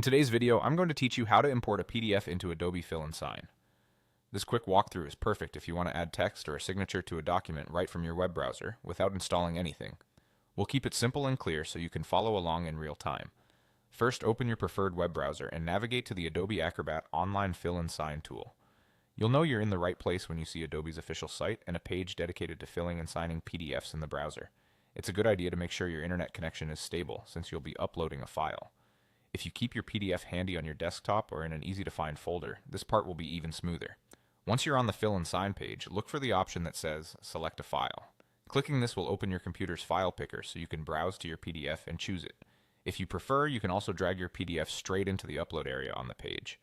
In today's video, I'm going to teach you how to import a PDF into Adobe Fill and Sign. This quick walkthrough is perfect if you want to add text or a signature to a document right from your web browser without installing anything. We'll keep it simple and clear so you can follow along in real time. First, open your preferred web browser and navigate to the Adobe Acrobat Online Fill and Sign tool. You'll know you're in the right place when you see Adobe's official site and a page dedicated to filling and signing PDFs in the browser. It's a good idea to make sure your internet connection is stable since you'll be uploading a file. If you keep your PDF handy on your desktop or in an easy-to-find folder, this part will be even smoother. Once you're on the Fill and Sign page, look for the option that says Select a File. Clicking this will open your computer's file picker so you can browse to your PDF and choose it. If you prefer, you can also drag your PDF straight into the upload area on the page.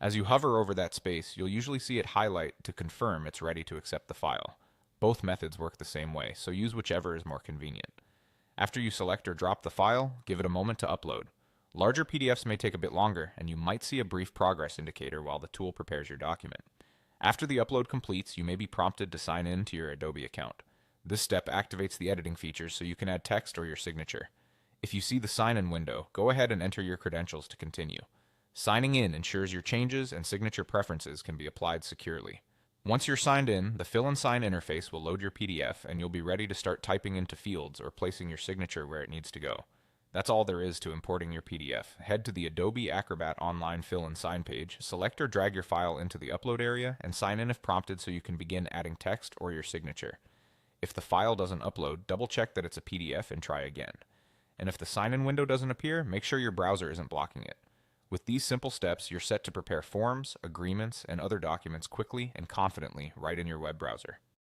As you hover over that space, you'll usually see it highlight to confirm it's ready to accept the file. Both methods work the same way, so use whichever is more convenient. After you select or drop the file, give it a moment to upload. Larger PDFs may take a bit longer, and you might see a brief progress indicator while the tool prepares your document. After the upload completes, you may be prompted to sign in to your Adobe account. This step activates the editing features so you can add text or your signature. If you see the sign-in window, go ahead and enter your credentials to continue. Signing in ensures your changes and signature preferences can be applied securely. Once you're signed in, the Fill and Sign interface will load your PDF and you'll be ready to start typing into fields or placing your signature where it needs to go. That's all there is to importing your PDF. Head to the Adobe Acrobat Online Fill and Sign page, select or drag your file into the upload area, and sign in if prompted so you can begin adding text or your signature. If the file doesn't upload, double check that it's a PDF and try again. And if the sign-in window doesn't appear, make sure your browser isn't blocking it. With these simple steps, you're set to prepare forms, agreements, and other documents quickly and confidently right in your web browser.